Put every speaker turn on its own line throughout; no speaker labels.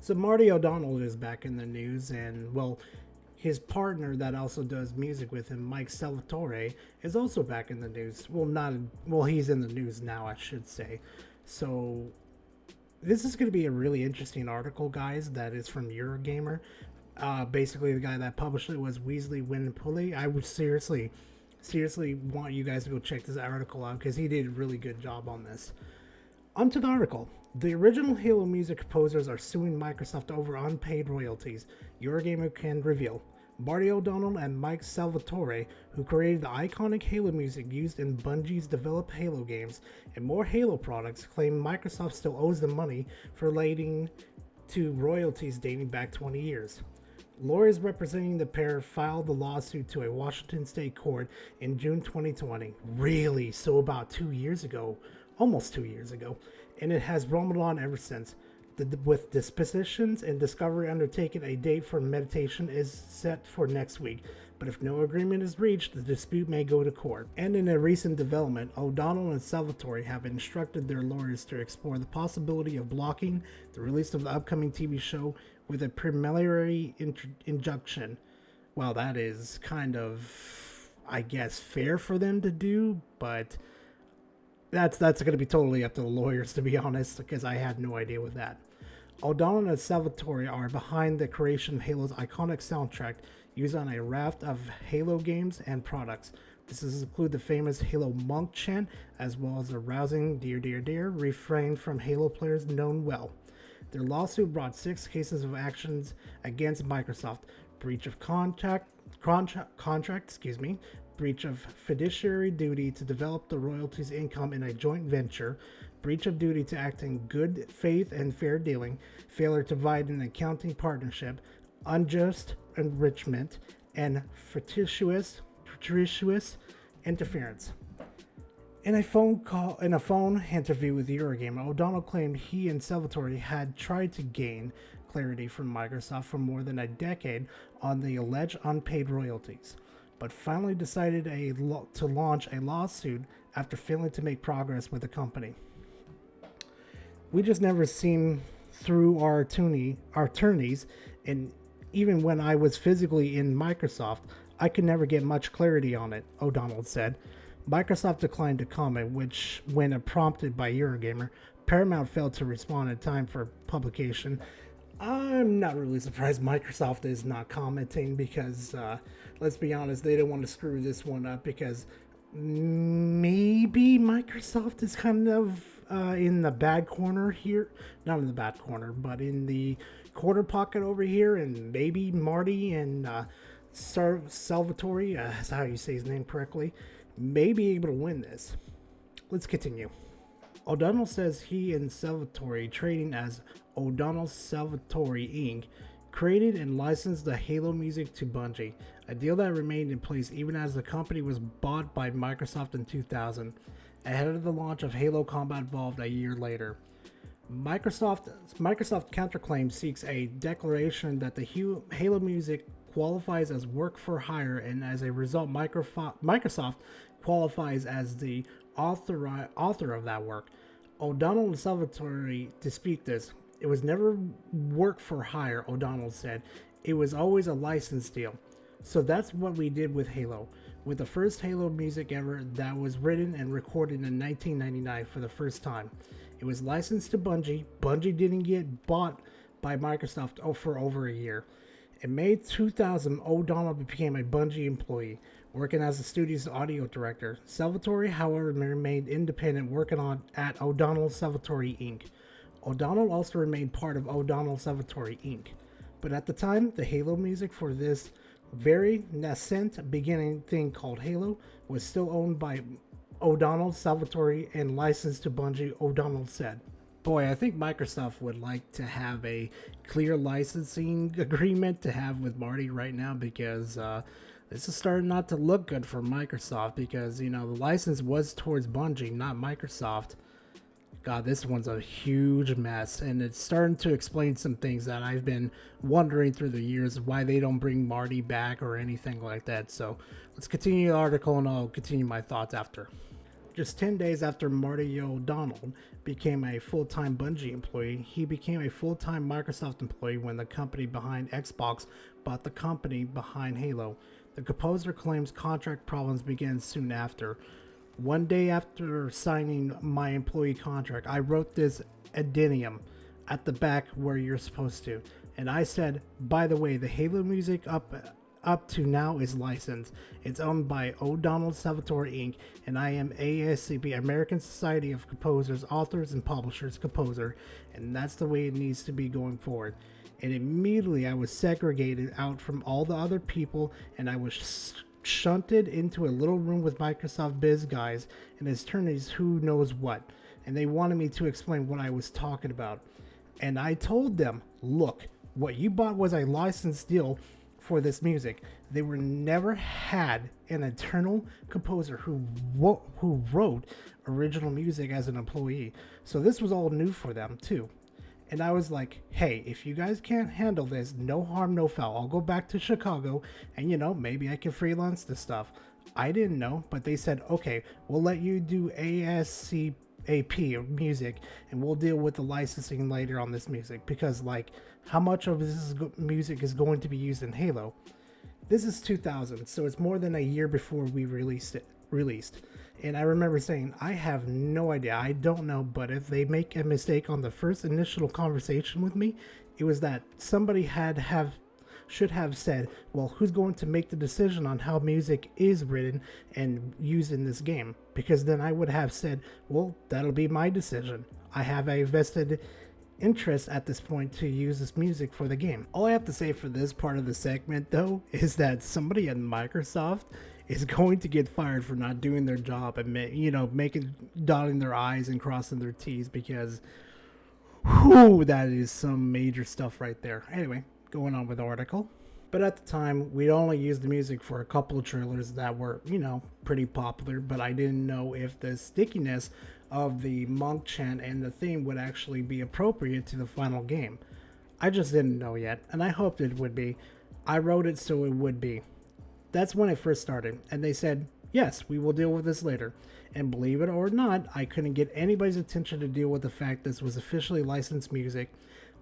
So Marty O'Donnell is back in the news, and well, his partner that also does music with him, Mike Salvatore, is also back in the news. Well, not well, he's in the news now, I should say. So this is going to be a really interesting article, guys. That is from Eurogamer. Basically, the guy that published it was Weasley Winpully. I would seriously want you guys to go check this article out because he did a really good job on this. Onto the article. The original Halo music composers are suing Microsoft over unpaid royalties. Eurogamer can reveal. Marty O'Donnell and Mike Salvatore, who created the iconic Halo music used in Bungie's developed Halo games and more Halo products, claim Microsoft still owes them money for relating to royalties dating back 20 years. Lawyers representing the pair filed the lawsuit to a Washington state court in June 2020. Really? So about 2 years ago. Almost 2 years ago. And it has rumbled on ever since. With dispositions and discovery undertaken, a date for mediation is set for next week. But if no agreement is reached, the dispute may go to court. And in a recent development, O'Donnell and Salvatore have instructed their lawyers to explore the possibility of blocking the release of the upcoming TV show with a preliminary injunction. Well, that is kind of, I guess, fair for them to do, but that's going to be totally up to the lawyers, to be honest, because I had no idea with that. O'Donnell and Salvatore are behind the creation of Halo's iconic soundtrack, used on a raft of Halo games and products. This includes the famous Halo Monk chant, as well as the rousing "Dear Dear Dear" refrain from Halo players known well. Their lawsuit brought 6 cases of actions against Microsoft: breach of contract, breach of fiduciary duty to develop the royalties income in a joint venture, breach of duty to act in good faith and fair dealing, failure to provide an accounting partnership, unjust enrichment, and fortuitous interference. In a phone interview with Eurogamer, O'Donnell claimed he and Salvatore had tried to gain clarity from Microsoft for more than a decade on the alleged unpaid royalties, but finally decided to launch a lawsuit after failing to make progress with the company. We just never seem through our attorneys, and even when I was physically in Microsoft, I could never get much clarity on it, O'Donnell said. Microsoft declined to comment, which, when prompted by Eurogamer, Paramount failed to respond in time for publication. I'm not really surprised Microsoft is not commenting because, let's be honest, they don't want to screw this one up because maybe Microsoft is kind of in the bad corner here. Not in the bad corner, but in the corner pocket over here, and maybe Marty and Salvatore, that's how you say his name correctly, may be able to win this. Let's continue. O'Donnell says he and Salvatore, trading as O'Donnell Salvatori Inc., created and licensed the Halo music to Bungie, a deal that remained in place even as the company was bought by Microsoft in 2000, ahead of the launch of Halo Combat Evolved a year later. Microsoft counterclaim seeks a declaration that the Halo music qualifies as work for hire, and as a result, Microsoft qualifies as the author of that work. O'Donnell and Salvatore dispute this. It was never work for hire, O'Donnell said. It was always a license deal. So that's what we did with Halo, with the first Halo music ever that was written and recorded in 1999 for the first time. It was licensed to Bungie. Bungie didn't get bought by Microsoft for over a year. In May 2000, O'Donnell became a Bungie employee, working as the studio's audio director. Salvatore, however, remained independent, working at O'Donnell Salvatori Inc. O'Donnell also remained part of O'Donnell Salvatori Inc. But at the time, the Halo music for this very nascent beginning thing called Halo was still owned by O'Donnell Salvatori and licensed to Bungie, O'Donnell said. Boy, I think Microsoft would like to have a clear licensing agreement to have with Marty right now, because this is starting not to look good for Microsoft, because, the license was towards Bungie, not Microsoft. God, this one's a huge mess, and it's starting to explain some things that I've been wondering through the years, why they don't bring Marty back or anything like that. So let's continue the article, and I'll continue my thoughts after. Just 10 days after Marty O'Donnell became a full-time Bungie employee, he became a full-time Microsoft employee when the company behind Xbox bought the company behind Halo. The composer claims contract problems began soon after. One day after signing my employee contract, I wrote this addendum at the back where you're supposed to. And I said, by the way, the Halo music up to now is licensed. It's owned by O'Donnell Salvatori Inc. and I am ASCP, American Society of Composers, Authors, and Publishers composer, and that's the way it needs to be going forward. And immediately I was segregated out from all the other people, and I was shunted into a little room with Microsoft Biz guys and attorneys who knows what, and they wanted me to explain what I was talking about. And I told them, look, what you bought was a licensed deal for this music. They were never had an internal composer who wrote original music as an employee. So this was all new for them too. And I was like, hey, if you guys can't handle this, no harm, no foul. I'll go back to Chicago and, maybe I can freelance this stuff. I didn't know, but they said, okay, we'll let you do ASCP music and we'll deal with the licensing later on this music, because how much of this music is going to be used in Halo? This is 2000, so it's more than a year before we released. And I remember saying, I have no idea, I don't know, but if they make a mistake on the first initial conversation with me, it was that somebody should have said, well, who's going to make the decision on how music is written and used in this game? Because then I would have said, well, that'll be my decision. I have a vested interest at this point to use this music for the game. All I have to say for this part of the segment, though, is that somebody at Microsoft is going to get fired for not doing their job and dotting their I's and crossing their T's, because that is some major stuff right there. Anyway, going on with the article. But at the time, we only used the music for a couple of trailers that were, pretty popular, but I didn't know if the stickiness of the monk chant and the theme would actually be appropriate to the final game. I just didn't know yet, and I hoped it would be. I wrote it so it would be. That's when it first started, and they said, yes, we will deal with this later. And believe it or not, I couldn't get anybody's attention to deal with the fact this was officially licensed music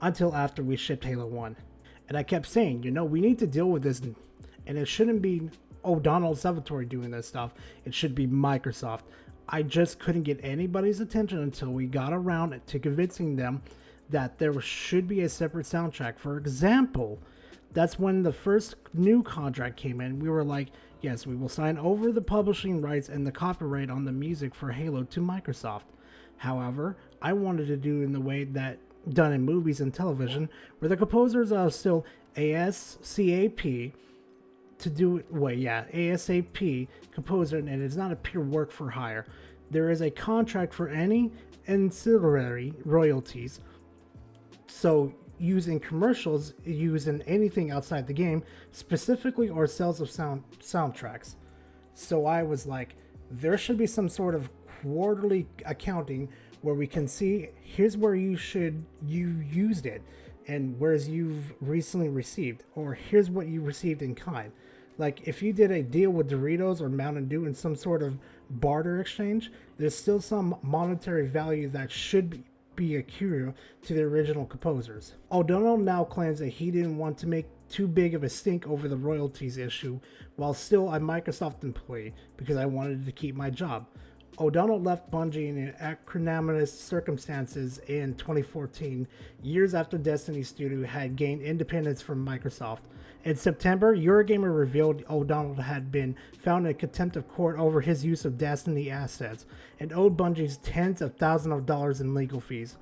until after we shipped Halo 1. And I kept saying, we need to deal with this, and it shouldn't be O'Donnell Salvatori doing this stuff. It should be Microsoft. I just couldn't get anybody's attention until we got around to convincing them that there should be a separate soundtrack. For example, that's when the first new contract came in. We were like, yes, we will sign over the publishing rights and the copyright on the music for Halo to Microsoft. However, I wanted to do it in the way that done in movies and television, where the composers are still ASCAP to do it. ASAP composer, and it's not a pure work for hire. There is a contract for any ancillary royalties. So using commercials, using anything outside the game, specifically, or sales of soundtracks. So I was like, there should be some sort of quarterly accounting where we can see, here's where you used it, and whereas you've recently received, or here's what you received in kind. Like if you did a deal with Doritos or Mountain Dew in some sort of barter exchange, there's still some monetary value that should be accrued to the original composers. O'Donnell now claims that he didn't want to make too big of a stink over the royalties issue while still a Microsoft employee, because I wanted to keep my job. O'Donnell left Bungie in acrimonious circumstances in 2014, years after Destiny Studio had gained independence from Microsoft. In September, Eurogamer revealed O'Donnell had been found in contempt of court over his use of Destiny assets and owed Bungie's tens of thousands of dollars in legal fees.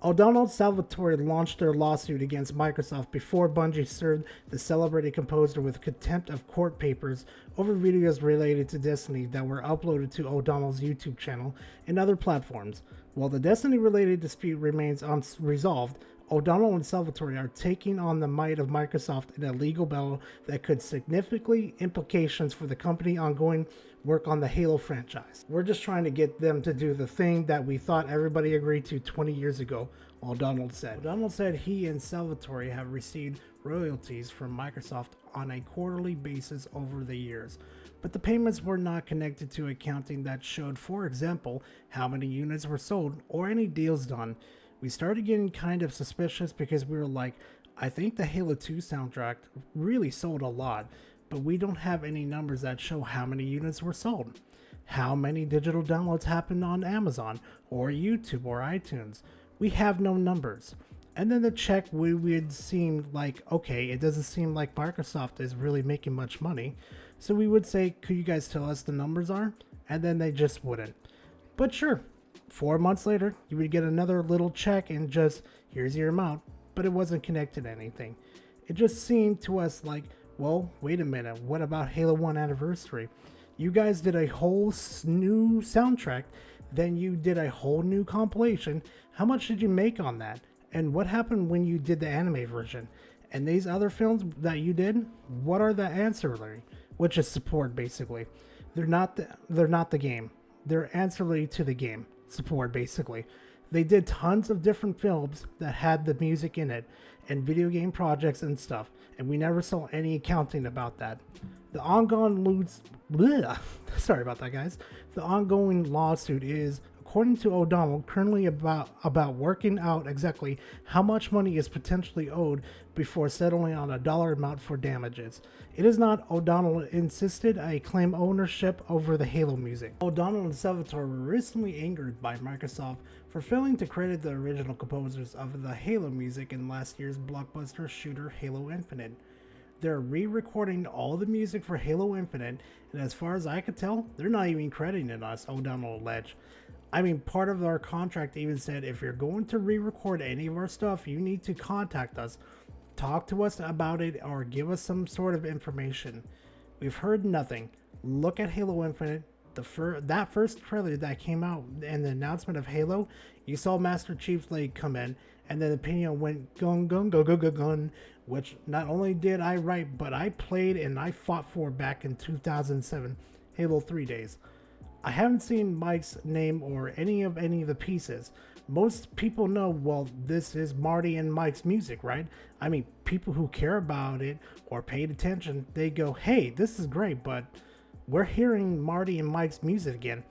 O'Donnell Salvatori launched their lawsuit against Microsoft before Bungie served the celebrated composer with contempt of court papers over videos related to Destiny that were uploaded to O'Donnell's YouTube channel and other platforms. While the Destiny-related dispute remains unresolved, O'Donnell and Salvatori are taking on the might of Microsoft in a legal battle that could significantly implications for the company's ongoing work on the Halo franchise. We're just trying to get them to do the thing that we thought everybody agreed to 20 years ago, O'Donnell said. O'Donnell said he and Salvatori have received royalties from Microsoft on a quarterly basis over the years. but the payments were not connected to accounting that showed, for example, how many units were sold or any deals done. We started getting kind of suspicious because we were like, I think the Halo 2 soundtrack really sold a lot, but we don't have any numbers that show how many units were sold. How many digital downloads happened on Amazon or YouTube or iTunes? We have no numbers. And then the check would seem like, okay, it doesn't seem like Microsoft is really making much money. So we would say, could you guys tell us the numbers are? And then they just wouldn't. But sure, 4 months later, you would get another little check and just, here's your amount. But it wasn't connected to anything. It just seemed to us like, well, wait a minute, what about Halo 1 Anniversary? You guys did a whole new soundtrack, then you did a whole new compilation. How much did you make on that? And what happened when you did the anime version? And these other films that you did, what are the ancillary? Which is support, basically. They're not the game. They're ancillary to the game. Support, basically. They did tons of different films that had the music in it, and video game projects and stuff, and we never saw any accounting about that. The ongoing sorry about that, guys. The ongoing lawsuit is, according to O'Donnell, currently about working out exactly how much money is potentially owed before settling on a dollar amount for damages. It is not, O'Donnell insisted, I claim ownership over the Halo music. O'Donnell and Salvatori were recently angered by Microsoft for failing to credit the original composers of the Halo music in last year's blockbuster shooter Halo Infinite. They're re-recording all the music for Halo Infinite, and as far as I could tell, they're not even crediting us, O'Donnell alleged. I mean, part of our contract even said if you're going to re-record any of our stuff, you need to contact us, talk to us about it, or give us some sort of information. We've heard nothing. Look at Halo Infinite. That first trailer that came out and the announcement of Halo, you saw Master Chief's leg come in, and then the opinion went gun gun go go go gun, which not only did I write, but I played and I fought for back in 2007, Halo 3 days. I haven't seen Mike's name or any of the pieces. Most people know, well, this is Marty and Mike's music, right? I mean, people who care about it or paid attention, they go, hey, this is great, but we're hearing Marty and Mike's music again.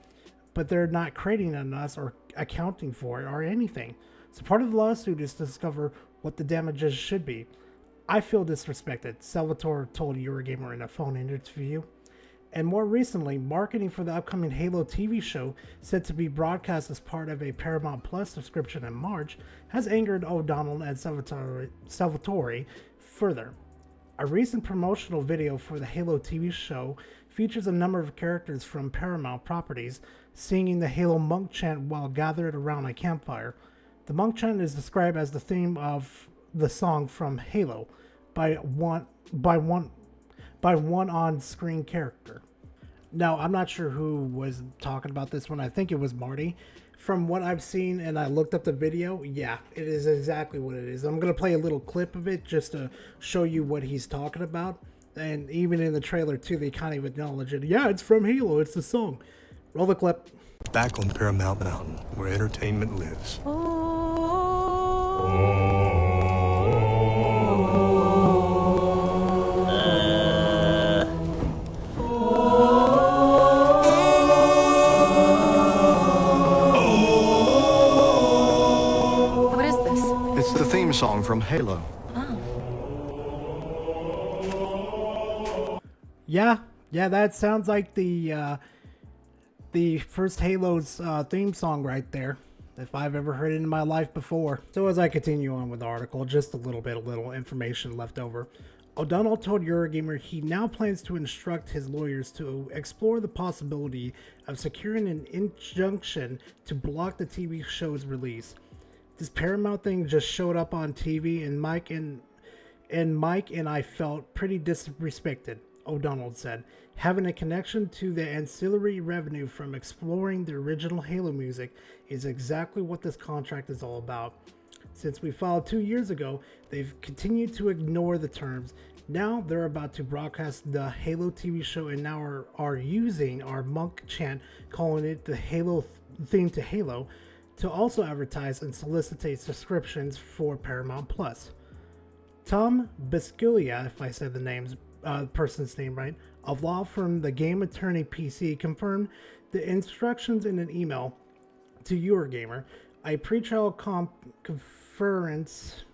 But they're not crediting on us or accounting for it or anything. So part of the lawsuit is to discover what the damages should be. I feel disrespected, Salvatore told Eurogamer in a phone interview. And more recently, marketing for the upcoming Halo TV show, set to be broadcast as part of a Paramount Plus subscription in March, has angered O'Donnell and Salvatori further. A recent promotional video for the Halo TV show features a number of characters from Paramount properties singing the Halo monk chant while gathered around a campfire. The monk chant is described as the theme of the song from Halo by one on-screen character. Now, I'm not sure who was talking about this one. I think it was Marty. From what I've seen and I looked up the video, yeah, it is exactly what it is. I'm going to play a little clip of it just to show you what he's talking about. And even in the trailer, too, they kind of acknowledge it. Yeah, it's from Halo. It's the song. Roll the clip.
Back on Paramount Mountain, where entertainment lives.
What is this?
It's the theme song from Halo.
Yeah, that sounds like the first Halo's theme song right there, if I've ever heard it in my life before. So as I continue on with the article, just a little information left over. O'Donnell told Eurogamer he now plans to instruct his lawyers to explore the possibility of securing an injunction to block the TV show's release. This Paramount thing just showed up on TV, and Mike and I felt pretty disrespected, O'Donnell said. Having a connection to the ancillary revenue from exploring the original Halo music is exactly what this contract is all about. Since we filed 2 years ago, they've continued to ignore the terms. Now they're about to broadcast the Halo TV show and now are using our monk chant, calling it the Halo theme to Halo, to also advertise and solicit subscriptions for Paramount Plus. Tom Bisciglia, if I said the names person's name right, of law from the Game Attorney PC confirmed the instructions in an email to Eurogamer, a pretrial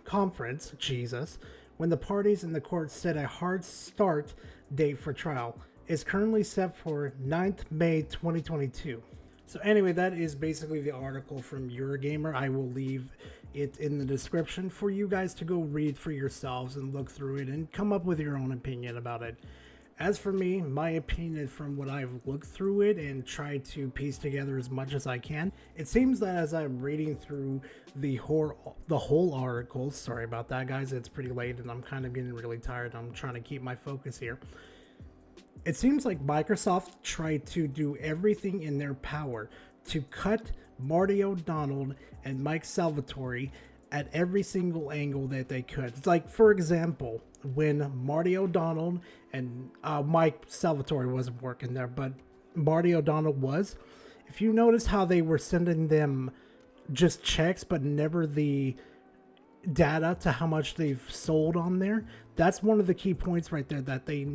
conference, Jesus, when the parties in the court set a hard start date for trial, is currently set for 9th May 2022. So anyway, that is basically the article from Eurogamer. I will leave it in the description for you guys to go read for yourselves and look through it and come up with your own opinion about it. As for me, my opinion from what I've looked through it and tried to piece together as much as I can, it seems that as I'm reading through the whole article, sorry about that guys, it's pretty late and I'm kind of getting really tired. I'm trying to keep my focus here. It seems like Microsoft tried to do everything in their power to cut Marty O'Donnell and Mike Salvatori at every single angle that they could. It's like, for example, when Marty O'Donnell and Mike Salvatori wasn't working there, but Marty O'Donnell was. If you notice how they were sending them just checks, but never the data to how much they've sold on there, that's one of the key points right there that they,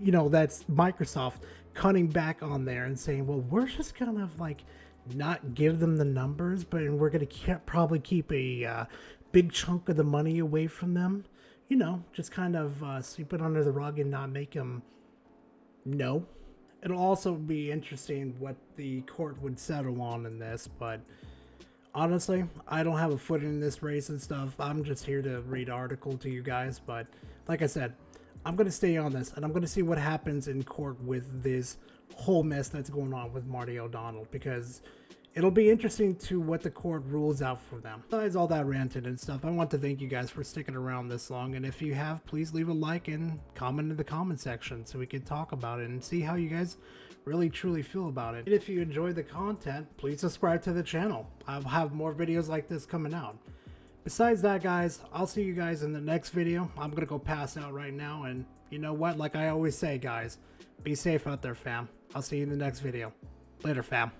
that's Microsoft cutting back on there and saying, well, we're just gonna like not give them the numbers, but we're gonna probably keep a big chunk of the money away from them, just kind of sweep it under the rug and not make them know. It'll also be interesting what the court would settle on in this, but honestly, I don't have a foot in this race and stuff. I'm just here to read article to you guys. But like I said, I'm going to stay on this and I'm going to see what happens in court with this whole mess that's going on with Marty O'Donnell, because it'll be interesting to what the court rules out for them. Besides all that ranting and stuff, I want to thank you guys for sticking around this long. And if you have, please leave a like and comment in the comment section so we can talk about it and see how you guys really truly feel about it. And if you enjoy the content, please subscribe to the channel. I'll have more videos like this coming out. Besides that guys, I'll see you guys in the next video. I'm gonna go pass out right now, and you know what, like I always say guys, be safe out there fam. I'll see you in the next video. Later fam.